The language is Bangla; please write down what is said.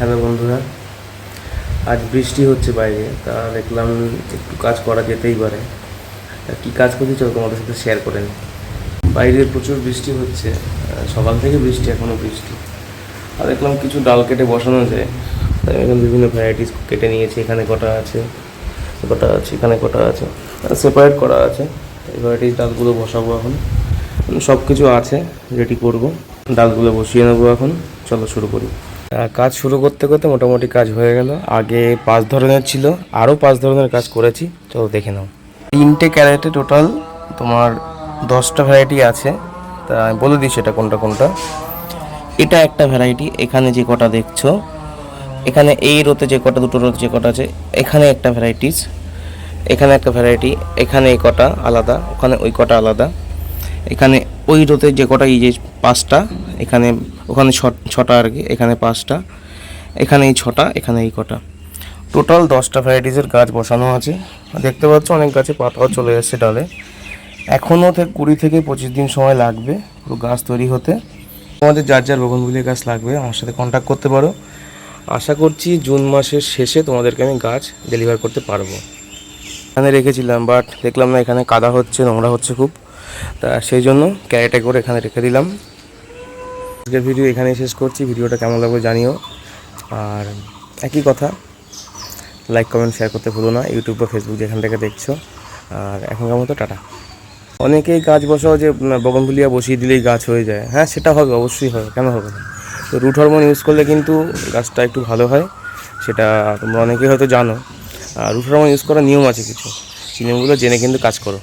হ্যালো বন্ধুরা, আজ বৃষ্টি হচ্ছে বাইরে, তা দেখলাম একটু কাজ করা যেতেই পারে। তা কী কাজ করছি চলো তোমাদের সাথে শেয়ার করে নিই। বাইরে প্রচুর বৃষ্টি হচ্ছে, সকাল থেকে বৃষ্টি, এখনও বৃষ্টি। আর দেখলাম কিছু ডাল কেটে বসানো যায়, তাই এখন বিভিন্ন ভ্যারাইটিস কেটে নিয়েছি। এখানে কটা আছে, এখানে কটা আছে, সেপারেট করা আছে। এই ভ্যারাইটিস ডালগুলো বসাবো এখন। সব কিছু আছে, রেডি করব, ডালগুলো বসিয়ে নেবো এখন। চলো শুরু করি। কাজ শুরু করতে করতে মোটামুটি কাজ হয়ে গেল। আগে 5 ধরনের ছিল, আরও 5 ধরনের কাজ করেছি, চলো দেখে নাও। 3টে ক্যারেটে টোটাল তোমার 10টা ভ্যারাইটি আছে। তা আমি বলে দিই সেটা কোনটা কোনটা। এটা একটা ভ্যারাইটি, এখানে যে কটা দেখছো, এখানে এই রোতে যে কটা, দুটো রোতে যে কটা আছে, এখানে একটা ভ্যারাইটিস, এখানে একটা ভ্যারাইটি, এখানে এই কটা আলাদা, ওখানে ওই কটা আলাদা, এখানে ওই রোতে যে কটা, এই যে 5টা, এখানে ওখানে 6টা আর কি, এখানে 5টা, এখানে এই 6টা, এখানে এই কটা, টোটাল 10টা ভ্যারাইটিসের গাছ বসানো আছে। দেখতে পাচ্ছ অনেক গাছে পাতাও চলে যাচ্ছে ডালে। এখনও 20 থেকে 25 দিন সময় লাগবে পুরো গাছ তৈরি হতে। তোমাদের যার যার বগনভিলিয়া গাছ লাগবে আমার সাথে কন্ট্যাক্ট করতে পারো। আশা করছি জুন মাসের শেষে তোমাদেরকে আমি গাছ ডেলিভার করতে পারবো। এখানে রেখেছিলাম, বাট দেখলাম না, এখানে কাদা হচ্ছে, নোংরা হচ্ছে খুব, তা সেই জন্য ক্যারেটে করে এখানে রেখে দিলাম। আজকের ভিডিও এখানেই শেষ করছি। ভিডিওটা কেমন লাগবে জানিও, আর একই কথা, লাইক কমেন্ট শেয়ার করতে ভুলো না, ইউটিউব বা ফেসবুক যেখান থেকে দেখছো। আর এখনকার মতো টাটা। অনেকেই গাছ বসাও যে বগনভিলিয়া বসিয়ে দিলেই গাছ হয়ে যায়, হ্যাঁ সেটা হবে, অবশ্যই হবে, কেন হবে না। তো রুট হরমোন ইউজ করলে কিন্তু গাছটা একটু ভালো হয়, সেটা তোমরা অনেকেই হয়তো জানো। আর রুট হরমোন ইউজ করার নিয়ম আছে কিছু, সেই নিয়মগুলো জেনে কিন্তু কাজ করো।